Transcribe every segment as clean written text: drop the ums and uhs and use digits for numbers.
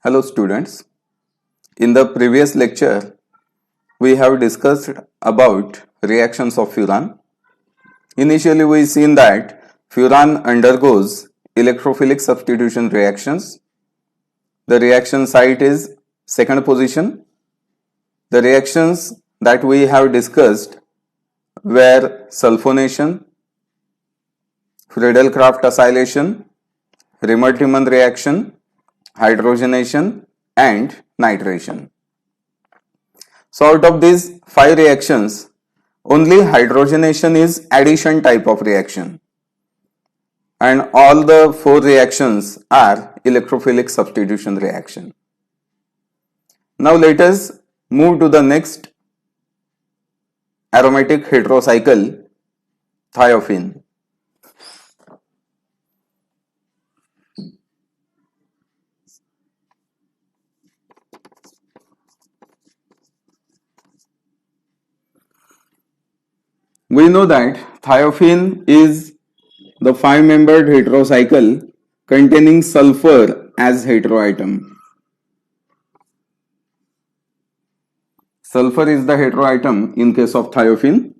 Hello students. In the previous lecture, we have discussed about reactions of furan. Initially, we seen that furan undergoes electrophilic substitution reactions. The reaction site is second position. The reactions that we have discussed were sulfonation, Friedel-Crafts acylation, Riemann-Tiemann reaction, hydrogenation, and nitration. So out of these 5 reactions, only hydrogenation is addition type of reaction and all the 4 reactions are electrophilic substitution reaction. Now let us move to the next aromatic heterocycle, thiophene. We know that thiophene is the 5-membered heterocycle containing sulfur as heteroatom. Sulfur is the heteroatom in case of thiophene.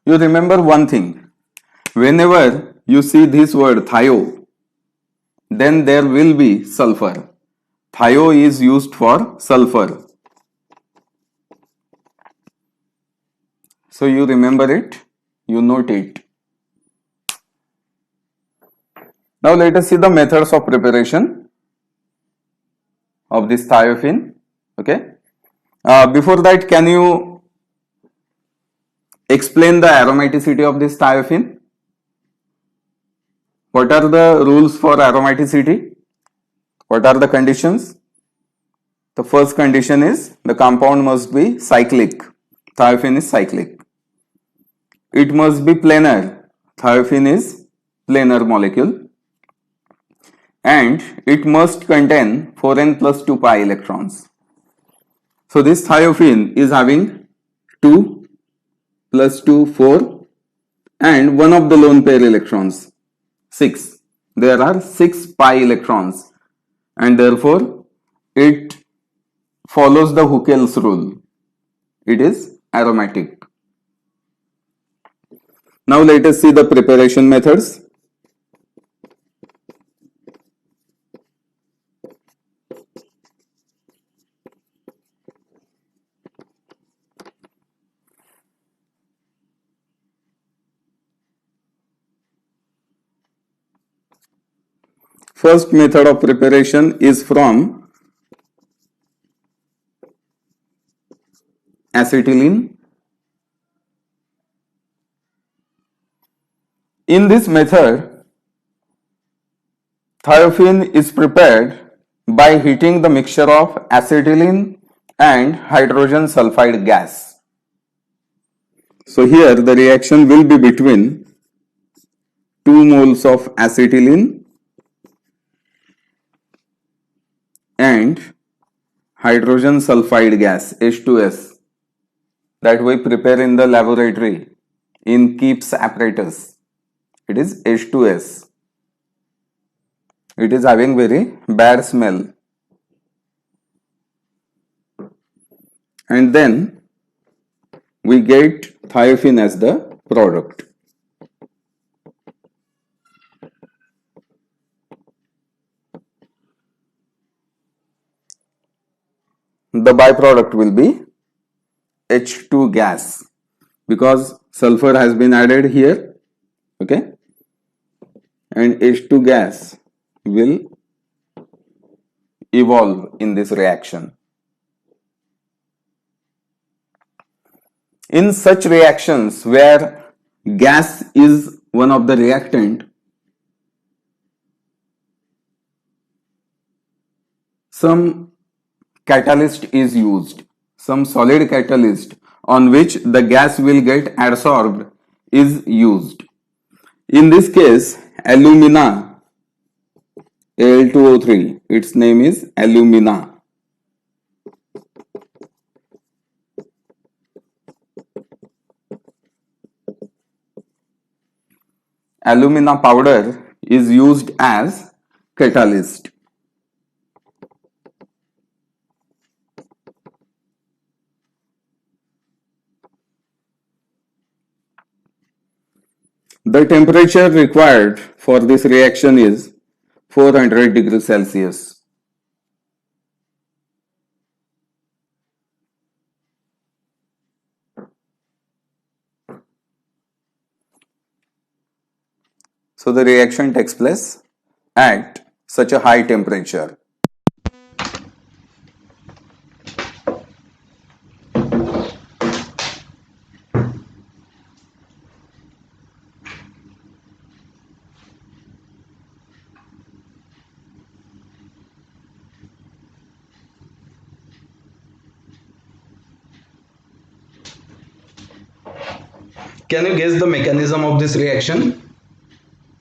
You remember one thing, whenever you see this word thio, then there will be sulfur. Thio is used for sulfur. So you remember it, you note it. Now let us see the methods of preparation of this thiophene. Okay. Before that, can you explain the aromaticity of this thiophene? What are the rules for aromaticity? What are the conditions? The first condition is the compound must be cyclic. Thiophene is cyclic. It must be planar. Thiophene is planar molecule. And it must contain 4n plus 2 pi electrons. So this thiophene is having 2 plus 2, 4 and one of the lone pair electrons, 6. There are 6 pi electrons and therefore it follows the Huckel's rule. It is aromatic. Now let us see the preparation methods. First method of preparation is from acetylene. In this method, thiophene is prepared by heating the mixture of acetylene and hydrogen sulfide gas. So here the reaction will be between 2 moles of acetylene and hydrogen sulfide gas H2S that we prepare in the laboratory in Kip's apparatus. It is H2S. It is having very bad smell. And then we get thiophene as the product. The byproduct will be H2 gas because sulfur has been added here, okay, and H2 gas will evolve in this reaction. In such reactions where gas is one of the reactant, some catalyst is used, some solid catalyst on which the gas will get adsorbed is used. In this case, alumina, Al2O3, its name is alumina. alumina powder is used as catalyst. The temperature required for this reaction is 400 degrees Celsius. So the reaction takes place at such a high temperature. Can you guess the mechanism of this reaction?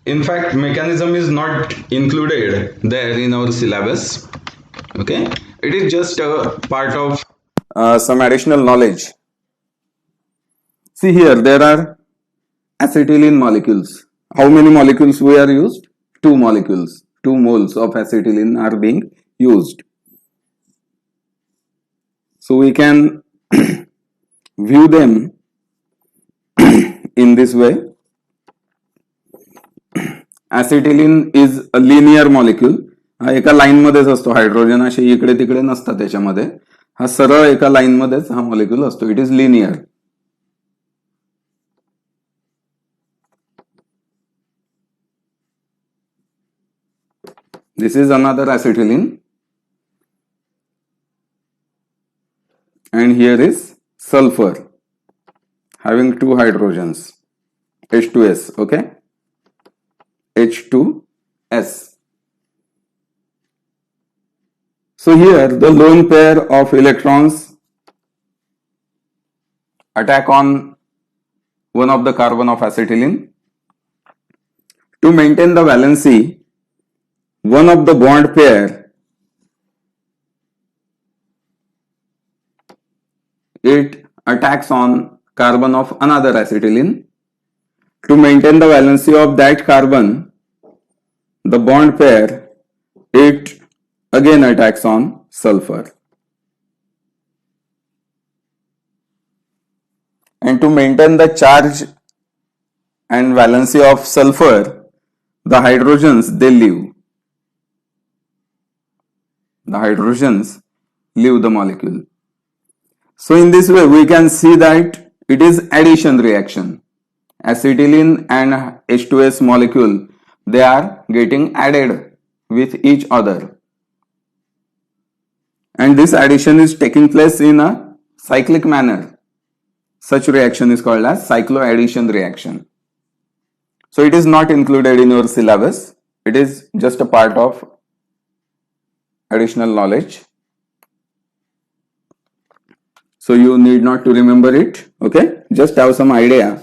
In fact, mechanism is not included there in our syllabus. Okay, it is just a part of Some additional knowledge. See here, there are acetylene molecules. How many molecules we are used? 2 molecules. 2 moles of acetylene are being used. So we can view them in this way. Acetylene is a linear molecule. हा एका line मध्येच असतो. Hydrogen असे इकडे तिकडे नसतात त्याच्यामध्ये. हा सरळ एका लाईन मध्येच हा मॉलिक्यूल असतो. It is linear. This is another acetylene. And here is sulfur having 2 hydrogens. H2S, okay? H2S. So here the lone pair of electrons attack on one of the carbon of acetylene. To maintain the valency, one of the bond pair it attacks on carbon of another acetylene. To maintain the valency of that carbon, the bond pair it again attacks on sulfur. And to maintain the charge and valency of sulfur, the hydrogens they leave. The hydrogens leave the molecule. So in this way we can see that it is addition reaction. Acetylene and H2S molecule, they are getting added with each other. And this addition is taking place in a cyclic manner. Such reaction is called as cycloaddition reaction. So it is not included in your syllabus. It is just a part of additional knowledge. So you need not to remember it. Okay, just have some idea.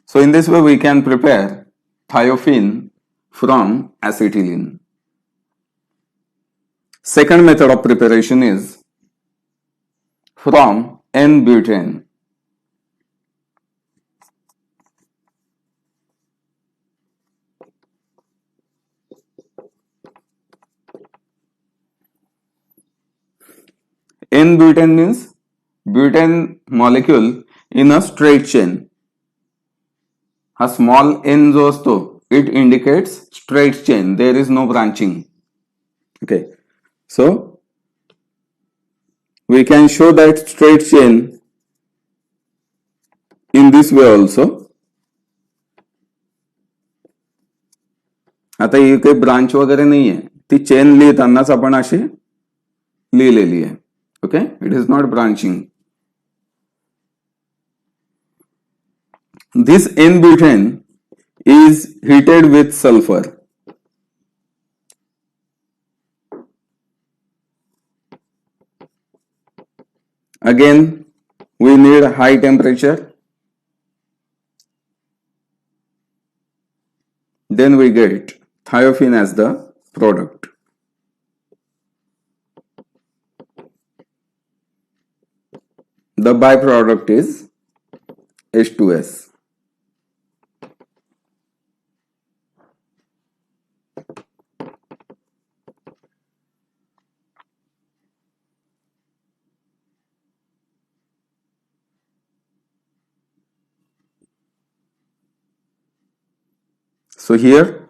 So in this way we can prepare thiophene from acetylene. Second method of preparation is from N-butane. N-butane means butane molecule in a straight chain. A small n जो असतो, it indicates straight chain. There is no branching. Okay. So we can show that straight chain in this way also. आता ही काही branch वगैरे नाहीये, ती chain लिहितानाच आपण अशी लिहिलेली आहे. Okay, it is not branching. This N-butane is heated with sulfur. Again, we need high temperature. Then we get thiophene as the product. The byproduct is H2S. So here,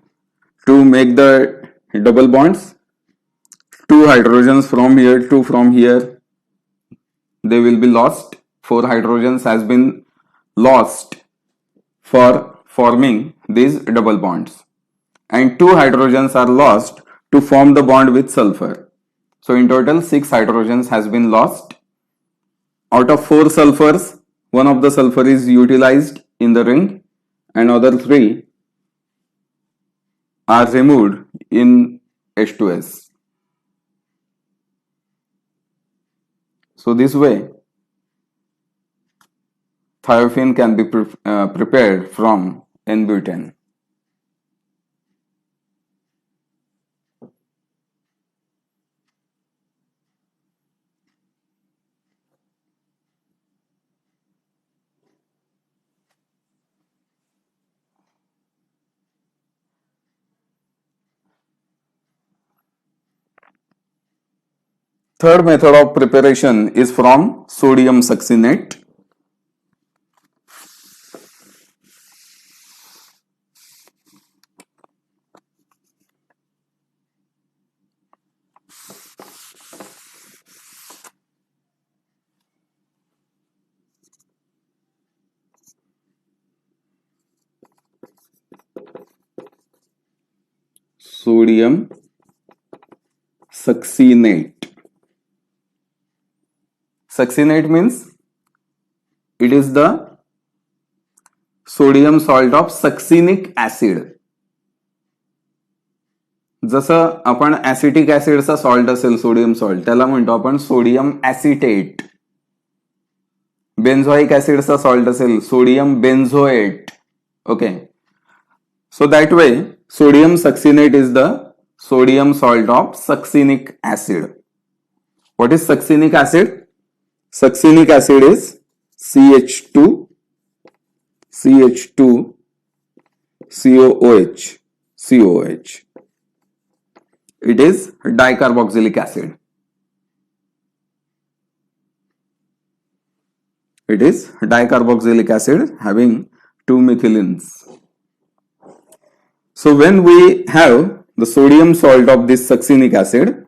to make the double bonds, two hydrogens from here, two from here, they will be lost. Four hydrogens has been lost for forming these double bonds, and two hydrogens are lost to form the bond with sulfur. So in total, 6 hydrogens has been lost. Out of 4 sulfurs, one of the sulfur is utilized in the ring, and other 3 are removed in H2S. So this way, thiophene can be prepared from N-butane. Third method of preparation is from sodium succinate. Sodium succinate. Succinate means it is the sodium salt of succinic acid. जसं आपण acetic ऍसिडचा salt असेल sodium salt, त्याला म्हणतो आपण sodium acetate. Benzoic ऍसिडचा salt असेल sodium benzoate. Okay, so that way sodium succinate is the sodium salt of succinic acid. What is succinic acid? Succinic acid is CH2 COOH. It is dicarboxylic acid. It is dicarboxylic acid having 2 methylines. So when we have the sodium salt of this succinic acid,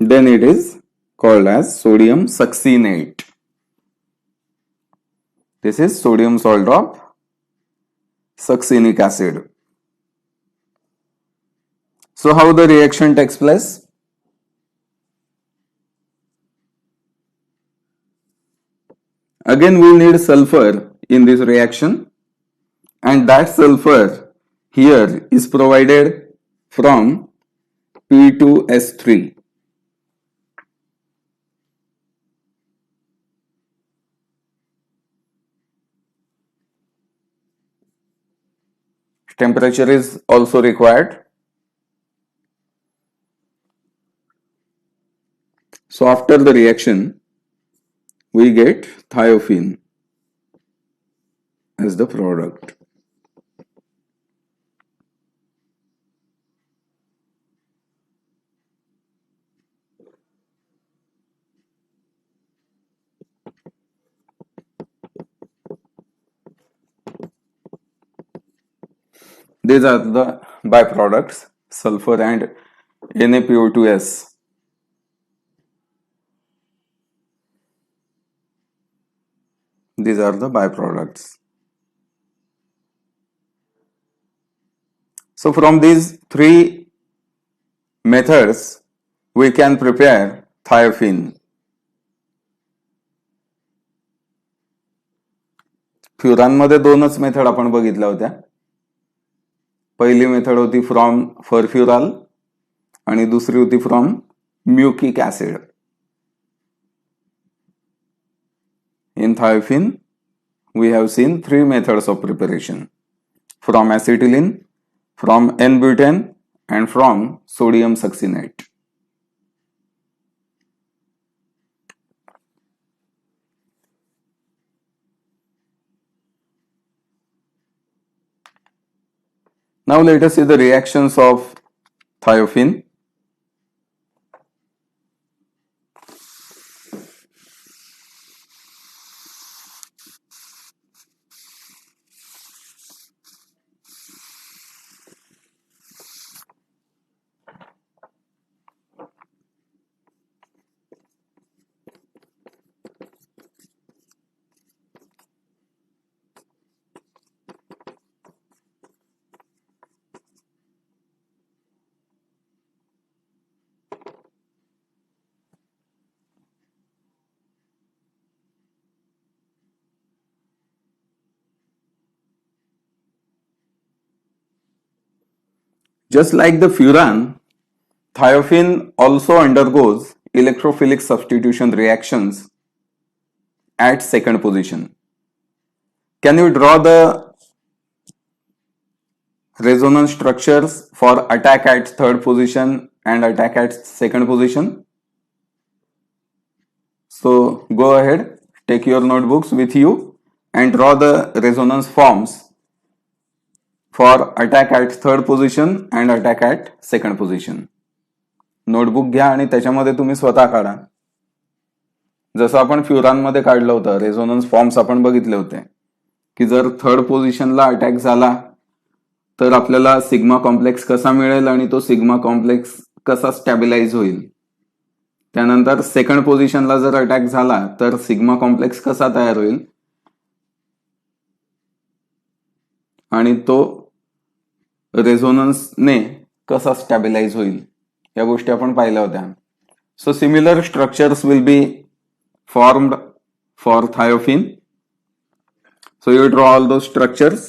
then it is called as sodium succinate. This is sodium salt of succinic acid. So how the reaction takes place? Again we need sulfur in this reaction, and that sulfur here is provided from P2S3. Temperature is also required. So after the reaction, we get thiophene as the product. These are the byproducts, sulfur and NaPO2S. These are the byproducts. So from these 3 methods, we can prepare thiophene. फ्युरानमध्ये 2च method आपण बघितल्या होत्या. पहिली method होती from फरफ्युराल आणि दुसरी होती from mucic acid. In thiophene, we have seen 3 methods of preparation: from acetylene, from N-butane and from sodium succinate. Now let us see the reactions of thiophene. Just like the furan, thiophene also undergoes electrophilic substitution reactions at second position. Can you draw the resonance structures for attack at third position and attack at second position? So go ahead, take your notebooks with you and draw the resonance forms for attack at third position and attack at second position. Notebook घ्या आणि त्याच्यामध्ये तुम्ही स्वतः काढा. जसं आपण फ्युरानमध्ये काढलं होतं, रेझोनन्स फॉर्म्स आपण बघितले होते की जर थर्ड पोझिशनला अटॅक झाला तर आपल्याला सिग्मा कॉम्प्लेक्स कसा मिळेल आणि तो सिग्मा कॉम्प्लेक्स कसा स्टॅबिलाइज होईल. त्यानंतर सेकंड पोझिशनला जर अटॅक झाला तर सिग्मा कॉम्प्लेक्स कसा तयार होईल आणि तो रेझोनन्सने कसा स्टॅबिलाइज होईल, या गोष्टी आपण पाहिल्या होत्या. So similar structures will be formed for thiophene. So you draw all those structures.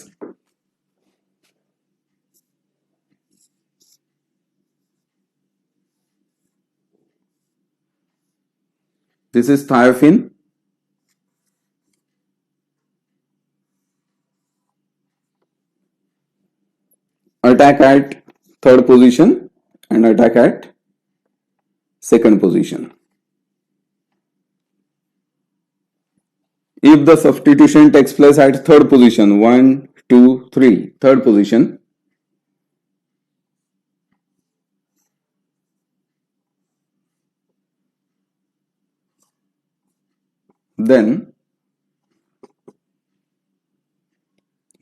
This is thiophene. Attack at third position and attack at second position. If the substitution takes place at third position, 1, 2, 3, third position, then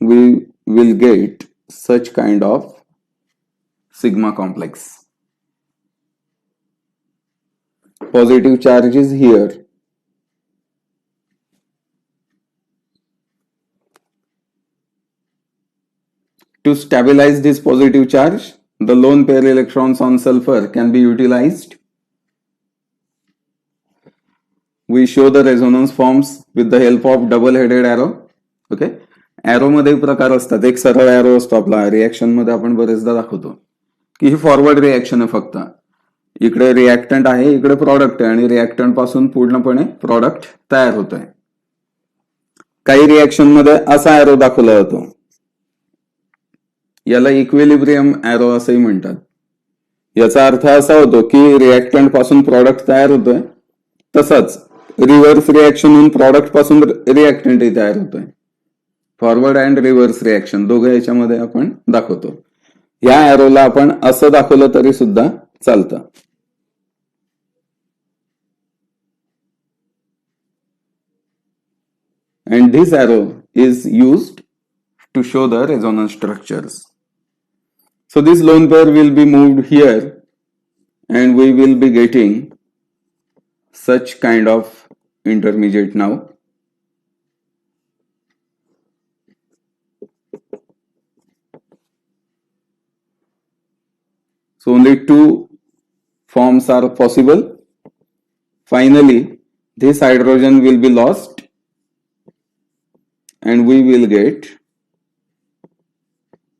we will get such kind of sigma complex. Positive charge is here. To stabilize this positive charge, the lone pair electrons on sulfur can be utilized. We show the resonance forms with the help of double-headed arrow. Okay. Arrow मध्ये प्रकार असतात. एक सरळ arrow असतो आपला, reaction मध्ये आपण बरेचदा दाखवतो की ही फॉरवर्ड रिएक्शन आहे. फक्त इकडे रिएक्टंट आहे, इकडे प्रॉडक्ट आहे आणि रिएक्टंट पासून पूर्णपणे प्रॉडक्ट तयार होतोय. काही रिएक्शन मध्ये असा एरो दाखवला जातो, याला इक्विलिब्रियम एरो असंही म्हणतात. याचा अर्थ असा होतो की रिएक्टंट पासून प्रॉडक्ट तयार होतोय, तसंच रिव्हर्स रिएक्शन होऊन प्रॉडक्ट पासून रिएक्टंटही तयार होतोय. फॉरवर्ड अँड रिव्हर्स रिएक्शन दोघं याच्यामध्ये आपण दाखवतो. या एरोला आपण असं दाखवलं तरी सुद्धा चालतं. And this arrow is used to show the resonance structures. So this lone pair will be moved here and we will be getting such kind of intermediate now. So only two forms are possible. Finally, this hydrogen will be lost and we will get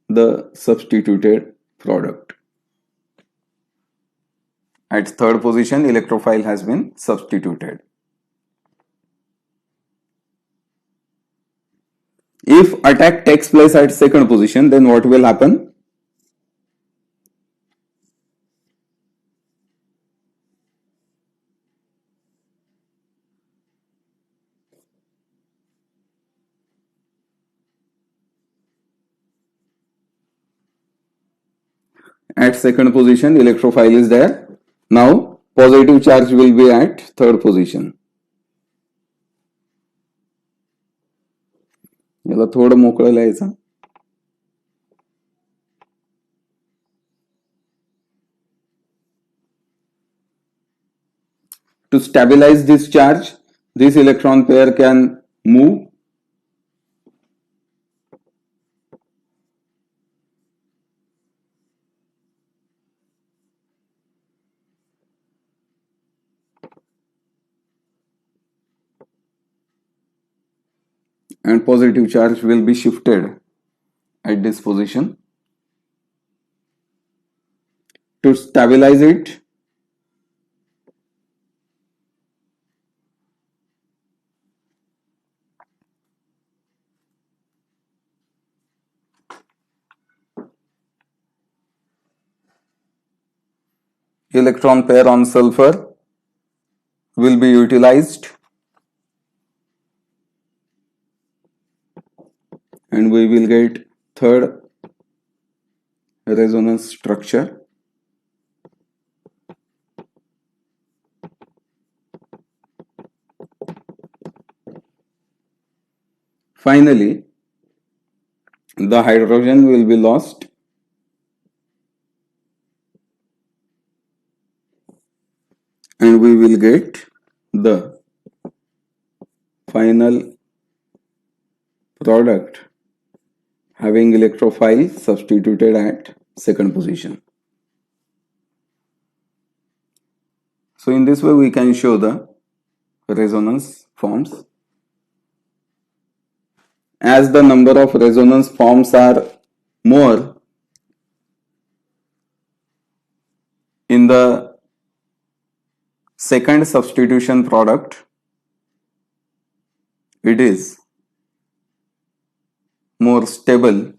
the substituted product. At third position, electrophile has been substituted. If attack takes place at second position, then what will happen? at second position, electrophile is there. Now positive charge will be at third position. याला थोडं मोकळं लिहायचं. To stabilize this charge, this electron pair can move and positive charge will be shifted at this position. To stabilize it, electron pair on sulfur will be utilized and we will get third resonance structure. Finally, the hydrogen will be lost and we will get the final product having electrophile substituted at second position. So in this way we can show the resonance forms. As the number of resonance forms are more in the second substitution product, it is more stable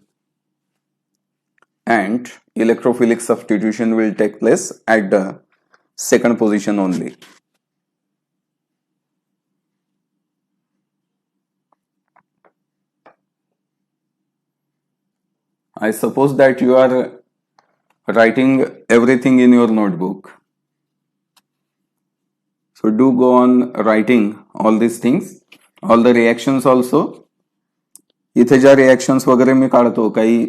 and electrophilic substitution will take place at the second position only. I suppose that you are writing everything in your notebook. So do go on writing all these things, all the reactions also. इथे ज्या reactions वगैरे मी काढतो, काही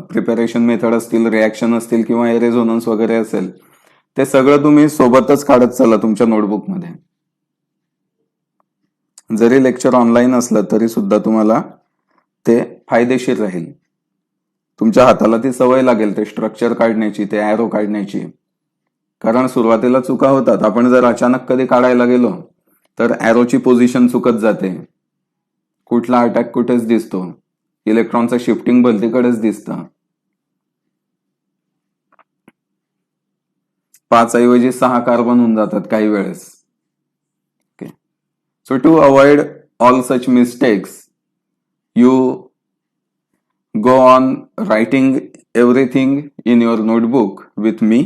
preparation method असतील, reaction असतील किंवा resonance वगैरे असेल, ते सगळं तुम्ही सोबतच काढत चला तुमच्या नोटबुक मध्ये. जरी लेक्चर ऑनलाईन असलं तरी सुद्धा तुम्हाला ते फायदेशीर राहील. तुमच्या हाताला ती सवय लागेल ते स्ट्रक्चर काढण्याची, ते ॲरो काढण्याची. कारण सुरुवातीला चुका होतात. आपण जर अचानक कधी काढायला गेलो तर ॲरोची पोझिशन चुकत जाते. कुठला अटॅक कुठेच दिसतो, इलेक्ट्रॉनचं शिफ्टिंग भलतीकडेच दिसतं. 5 ऐवजी 6 कार्बन होऊन जातात काही वेळेस. Okay, so to avoid all such mistakes you go on writing everything in your notebook with me.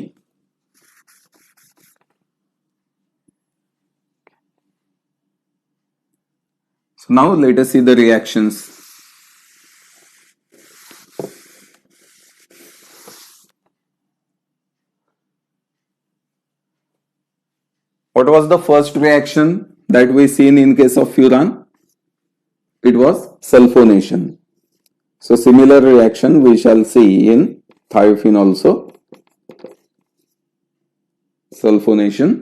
So now let us see the reactions. What was the first reaction that we seen in case of furan? It was sulfonation. So similar reaction we shall see in thiophene also. Sulfonation.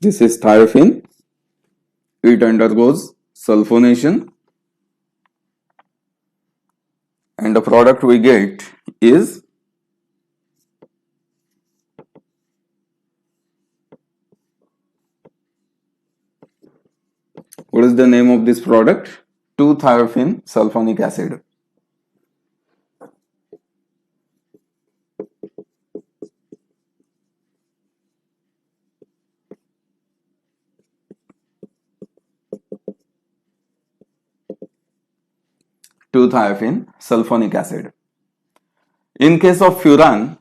This is thiophene. It undergoes sulfonation. And the product we get is what is the name of this product? 2-thiophene sulfonic acid. Two-thiophene sulfonic acid. In case of furan,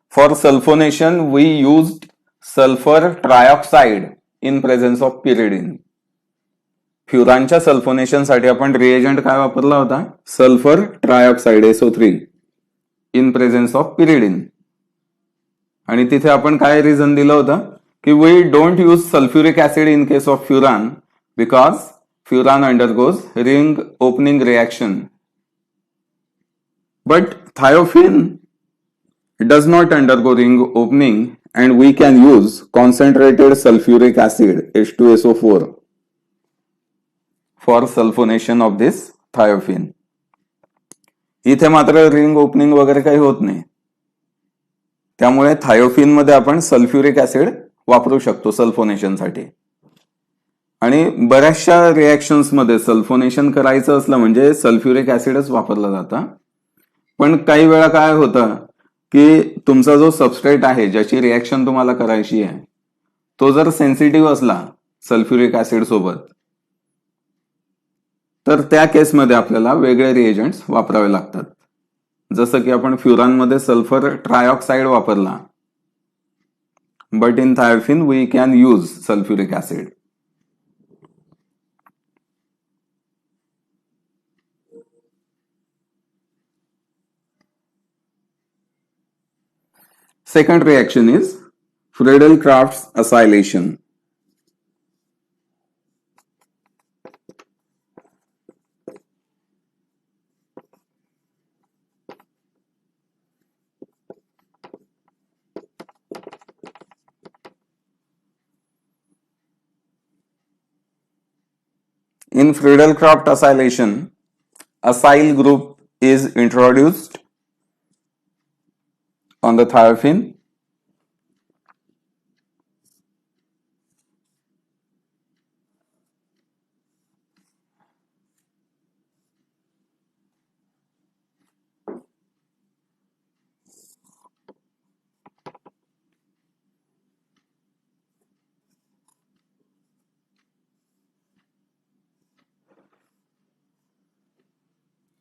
for sulfonation we used sulfur trioxide in presence of pyridine. फ्युरानच्या सल्फोनेशनसाठी आपण reagent काय वापरला होता? Sulphur trioxide SO3 in presence of pyridine. आणि तिथे आपण काय रिझन दिलं होतं की we don't use sulphuric acid in case of furan because furan undergoes ring opening reaction. But thiophenol does not undergo ring opening and we can use concentrated sulfuric acid H2SO4 for sulfonation of this thiophenol. इथे मात्र ring opening वगैरे काही होत नाही, त्यामुळे thiophene मध्ये आपण sulphuric acid वापरू शकतो सल्फोनेशनसाठी. आणि बऱ्याचशा रिएक्शन्स मध्ये सल्फोनेशन करायचं असलं म्हणजे सल्फ्युरिक ऍसिडच वापरला जातं. पण काही वेळा काय होतं की तुमचा जो सबस्ट्रेट आहे ज्याची रिएक्शन तुम्हाला करायची आहे तो जर सेन्सिटिव्ह असला सल्फ्युरिक ऍसिड सोबत, तर त्या केसमध्ये आपल्याला वेगळे रिएजंट्स वापरावे लागतात. जसं की आपण फ्युरानमध्ये सल्फर ट्रायऑक्साइड वापरला, but in thiophene we can use sulphuric acid. Second reaction is Friedel-Crafts acylation. In Friedel-Crafts acylation, acyl group is introduced on the thiophin.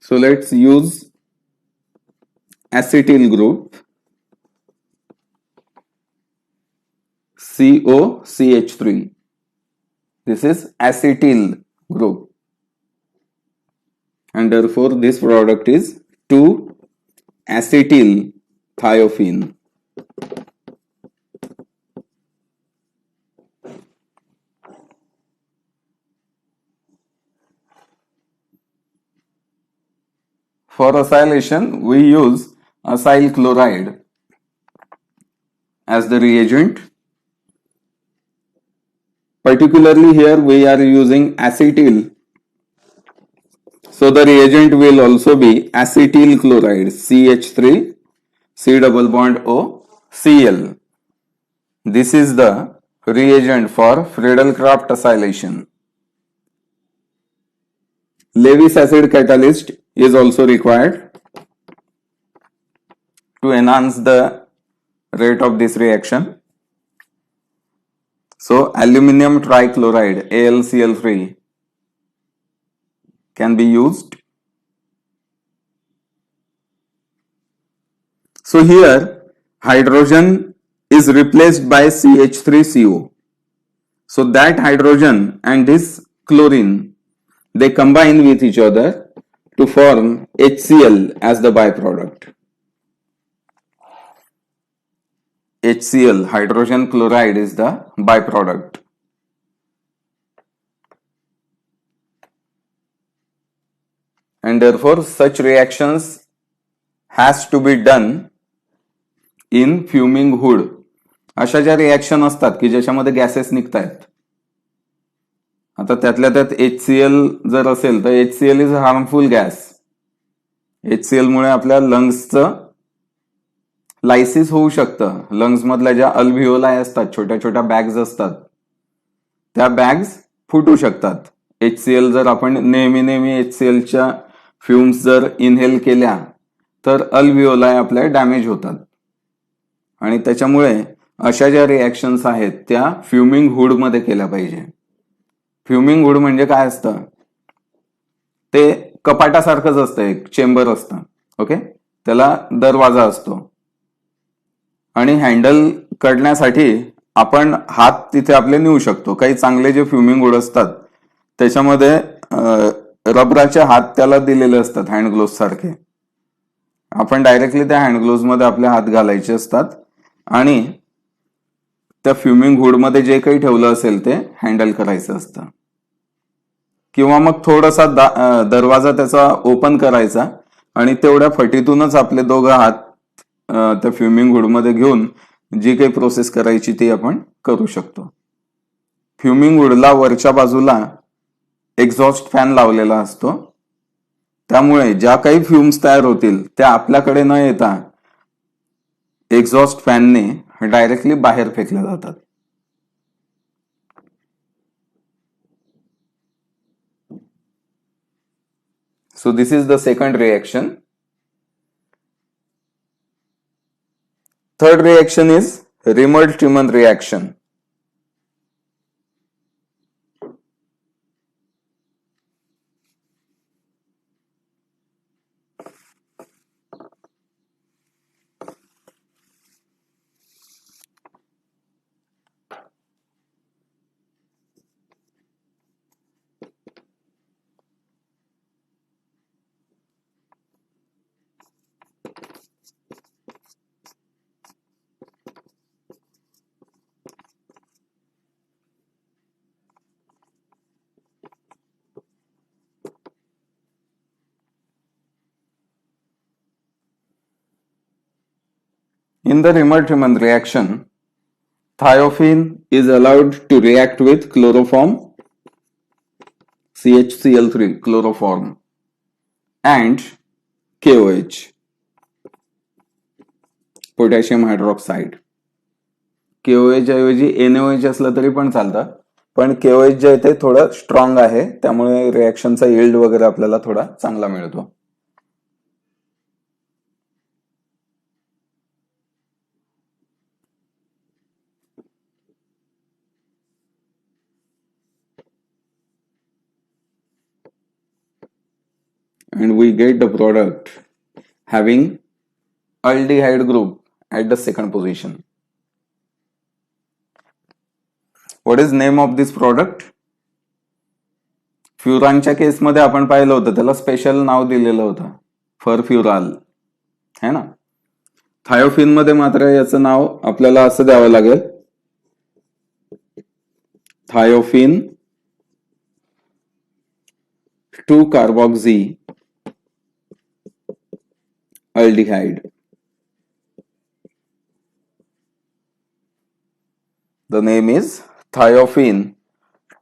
So let's use acetyl group COCH3. This is acetyl group and therefore this product is 2-acetyl thiophene. For acylation, we use acyl chloride as the reagent. Particularly here we are using acetyl. So the reagent will also be acetyl chloride CH3 C double bond O Cl. This is the reagent for Friedel-Crafts acylation. Lewis acid catalyst is also required to enhance the rate of this reaction. So aluminum trichloride AlCl3 can be used. So here hydrogen is replaced by CH3CO. So that hydrogen and this chlorine, they combine with each other to form HCl as the byproduct. HCl, hydrogen chloride, is the byproduct. And therefore such reactions has to be done in fuming hood. अशा ज्या reaction असतात की ज्याच्यामध्ये gases निघतायत, आता त्यातल्या त्यात HCl जर असेल तर HCl is harmful gas. HCl मुळे आपल्या लंग्सचं लायसिस होऊ शकतं. लंग्स मधल्या ज्या अल्व्हिओलाई असतात, छोट्या छोट्या बॅग्स असतात, त्या बॅग्स फुटू शकतात. HCl जर आपण नेहमी HClच्या फ्युम्स जर इनहेल केल्या तर अल्व्हिओलाई आपल्या डॅमेज होतात. आणि त्याच्यामुळे अशा ज्या रिएक्शन्स आहेत त्या फ्युमिंग हुड मध्ये केल्या पाहिजे. फ्युमिंग हुड म्हणजे काय असतं? ते कपाटासारखंच असतं, एक चेंबर असतं. ओके, त्याला दरवाजा असतो आणि हँडल काढण्यासाठी आपण हात तिथे आपले नेऊ शकतो. काही चांगले जे फ्युमिंग हुड असतात त्याच्यामध्ये रबराचे हात त्याला दिलेले असतात हँड ग्लोव्ह सारखे. आपण डायरेक्टली त्या हँड ग्लोव्ह मध्ये आपले हात घालायचे असतात आणि त्या फ्युमिंग हुडमध्ये जे काही ठेवलं असेल ते हँडल करायचं असतं. किंवा मग थोडासा दरवाजा त्याचा ओपन करायचा आणि तेवढ्या फटीतूनच आपले दोघं हात त्या फ्युमिंग हुडमध्ये घेऊन जी काही प्रोसेस करायची ती आपण करू शकतो. फ्युमिंग हुडला वरच्या बाजूला एक्झॉस्ट फॅन लावलेला असतो. त्यामुळे ज्या काही फ्युम्स तयार होतील त्या आपल्याकडे न येता एक्झॉस्ट फॅनने डायरेक्टली बाहेर फेकल्या जातात. So this is the second reaction. Third reaction is Riemelt-Tiemann reaction. In the Riemelt-Tiemann reaction, thiophene is allowed to react with chloroform, CHCl3 chloroform, and KOH, potassium hydroxide. KOH ऐवजी NaOH असलं तरी पण चालतं, पण KOH जे आहे ते थोडं strong आहे, त्यामुळे रिएक्शनचा यील्ड वगैरे आपल्याला थोडा चांगला मिळतो. And we get the product having aldehyde group at the second position. What is name of this product? फ्युरानच्या केसमध्ये आपण पाहिलं होतं त्याला स्पेशल नाव दिलेलं होतं, फरफ्युराल, है ना. थायोफिन मध्ये मात्र याचं नाव आपल्याला असं द्यावं लागेल, thiophene 2-carboxy aldehyde. The name is thiophene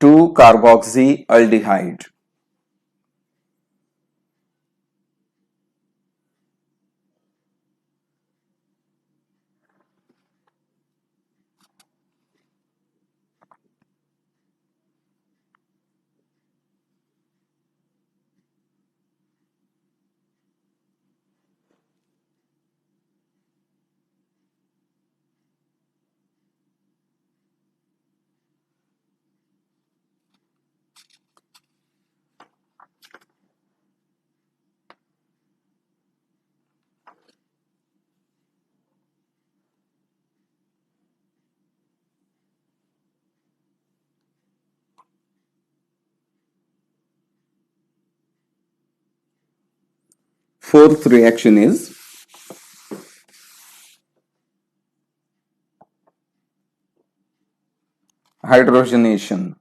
2-carboxy aldehyde. Fourth reaction is hydrogenation.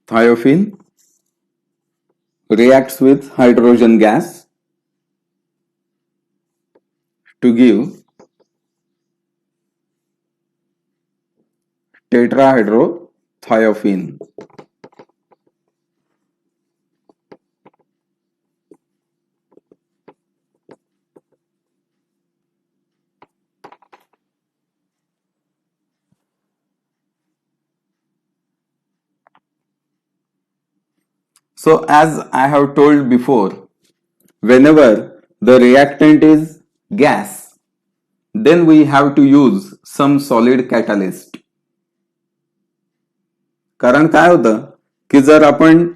Thiophene reacts with hydrogen gas to give tetrahydrothiophene. So as I have told before, whenever the reactant is gas, then we have to use some solid catalyst. कारण काय होतं की जर आपण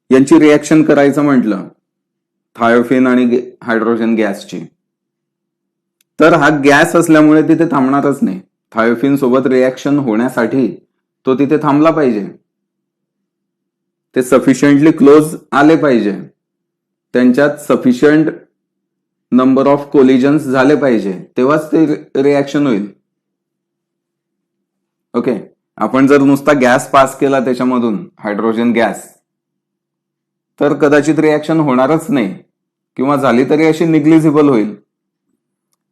यांची reaction करायचं म्हटलं, thiophene आणि हायड्रोजन गॅसची, तर हा गॅस असल्यामुळे तिथे थांबणारच नाही. थायोफिन सोबत रिएक्शन होण्यासाठी तो तिथे थांबला पाहिजे, ते सफिशियंटली क्लोज आले पाहिजे, त्यांच्यात सफिशियंट नंबर ऑफ कोलिजन्स झाले पाहिजे, तेव्हाच ते रिएक्शन होईल. ओके, आपण जर नुसता गॅस पास केला त्याच्यामधून, हायड्रोजन गॅस, तर कदाचित रिएक्शन होणारच नाही, किंवा झाली तरी अशी निग्लिजिबल होईल.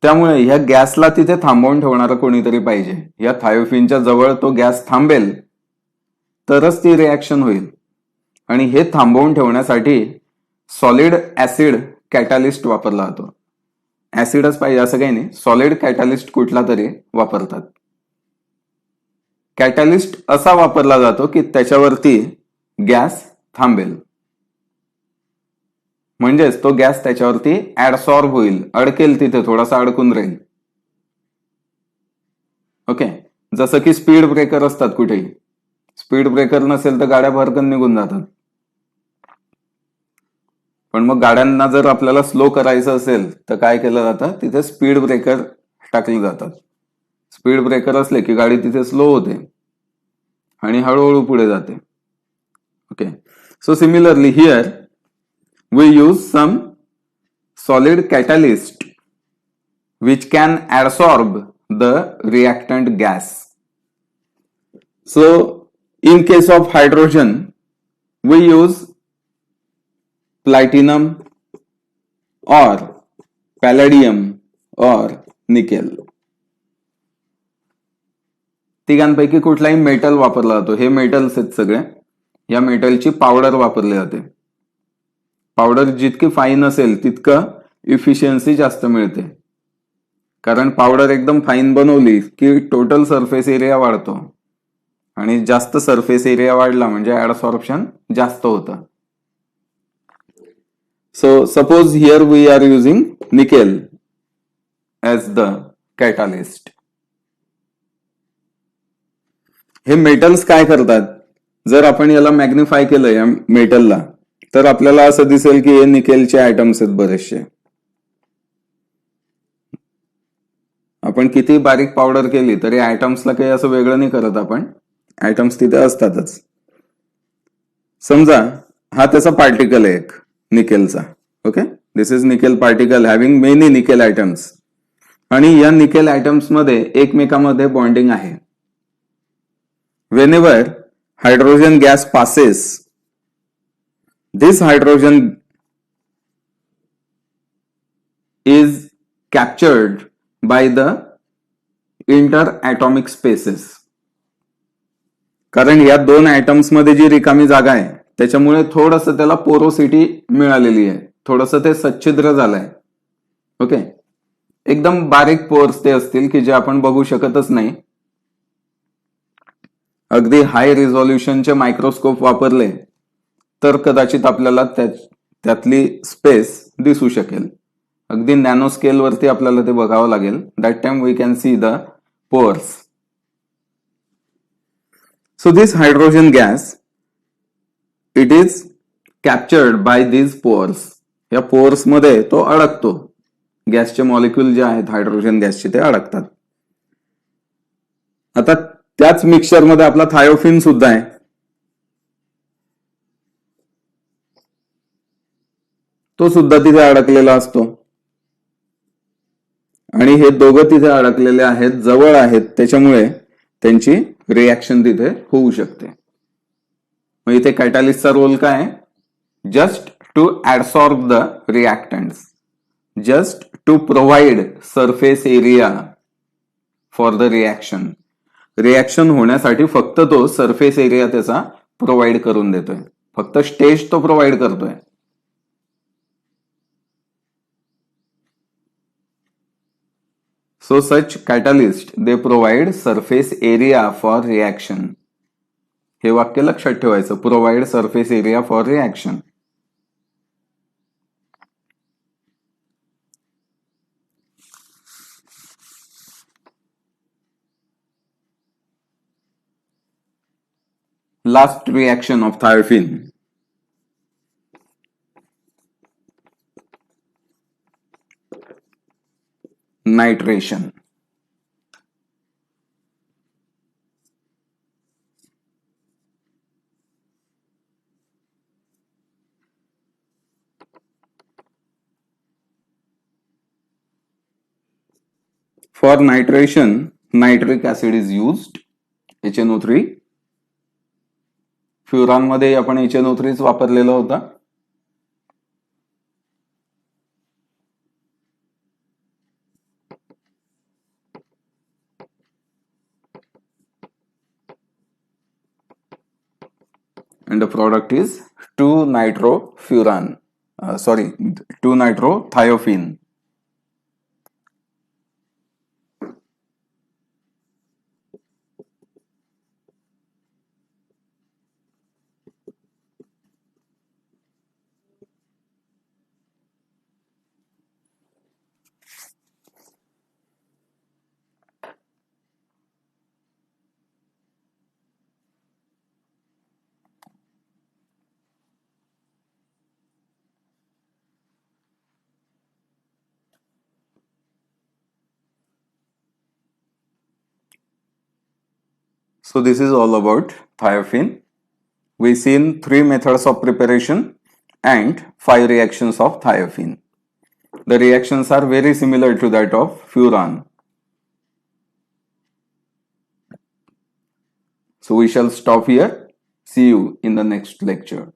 त्यामुळे ह्या गॅसला तिथे थांबवून ठेवणारं कोणीतरी पाहिजे. या थायोफिनच्या जवळ तो गॅस थांबेल तरच ती रिएक्शन होईल. आणि हे थांबवून ठेवण्यासाठी सॉलिड ऍसिड कॅटॅलिस्ट वापरला जातो. ऍसिडच पाहिजे असं काही नाही, सॉलिड कॅटॅलिस्ट कुठला तरी वापरतात. कॅटॅलिस्ट असा वापरला जातो की त्याच्यावरती गॅस थांबेल, म्हणजेच तो गॅस त्याच्यावरती ऍडसॉर्ब होईल, अडकेल, तिथे थोडासा अडकून राहील. ओके, जसं की स्पीड ब्रेकर असतात कुठेही. स्पीड ब्रेकर नसेल तर गाड्या भरकन निघून जातात. पण मग गाड्यांना जर आपल्याला स्लो करायचं असेल तर काय केलं जातं, तिथे स्पीड ब्रेकर टाकले जातात. स्पीड ब्रेकर असले की गाडी तिथे स्लो होते आणि हळूहळू पुढे जाते. Okay, so similarly here we use some solid catalyst which can adsorb the reactant gas. So in case of hydrogen we use platinum or palladium or nickel. तिघांपैकी कुठलाही मेटल वापरला जातो. हे मेटल्स आहेत सगळे. या मेटलची पावडर वापरली जाते. पावडर जितकी fine असेल तितकं इफिशियन्सी जास्त मिळते, कारण पावडर एकदम फाईन बनवली की टोटल सरफेस एरिया वाढतो, आणि जास्त सरफेस एरिया वाढला म्हणजे ऍडसॉर्प्शन जास्त होतं. So suppose here we are using nickel as the catalyst. हे मेटल्स काय करतात, जर आपण याला मॅग्निफाय केलं या मेटलला, तर आपल्याला असं दिसेल की हे निकेलचे आयटम्स आहेत बरेचसे. आपण किती बारीक पावडर केली तरी आयटम्सला काही असं वेगळं नाही करत आपण, आयटम्स तिथे असतातच. समजा हा त्याचा पार्टिकल आहे एक निकेलचा. Okay, this is nickel particle having many nickel atoms, आणि या निकेल आयटम्स मध्ये एकमेकांमध्ये बॉन्डिंग आहे. Whenever hydrogen gas passes, this hydrogen is captured by the interatomic spaces. कारण या दोन आयटम्स मध्ये जी रिकामी जागा आहे त्याच्यामुळे थोडंसं त्याला पोरोसिटी मिळालेली आहे, थोडंसं ते सच्छिद्र झालंय. ओके, एकदम बारीक पोर्स ते असतील की जे आपण बघू शकतच नाही. अगदी हाय रिझॉल्युशनचे मायक्रोस्कोप वापरले तर कदाचित आपल्याला त्यातली स्पेस दिसू शकेल. अगदी नॅनो स्केल वरती आपल्याला ते बघावं लागेल. That time we can see the pores. So this hydrogen gas, it is captured by these pores. या पोअर्स मध्ये तो अडकतो. गॅसचे मॉलिक्यूल जे आहेत हायड्रोजन गॅसचे ते अडकतात. आता त्याच मिक्सचरमध्ये आपला थायोफिन सुद्धा आहे. तो सुद्धा तिथे अडकलेला असतो, आणि हे दोघं तिथे अडकलेले आहेत, जवळ आहेत, त्याच्यामुळे त्यांची रिएक्शन तिथे होऊ शकते. मग इथे कॅटॅलिस्टचा रोल काय आहे? Just to adsorb the reactants, just to provide surface area for the reaction. Reaction होण्यासाठी फक्त तो सरफेस एरिया त्याचा प्रोव्हाइड करून देतोय, फक्त स्टेज तो प्रोव्हाइड करतोय. So such catalyst, they provide surface area for reaction. हे वाक्य लक्षात ठेवायचं. Provide surface area for reaction. Last reaction of thiophene. Nitration. For nitration, nitric acid is used. HNO3. Furan मध्ये आपण HNO3 वापरलेला होता. And the product is 2-nitrofuran. 2-nitrothiophene. So this is all about thiophene. We've seen 3 methods of preparation and 5 reactions of thiophene. The reactions are very similar to that of furan. So we shall stop here. See you in the next lecture.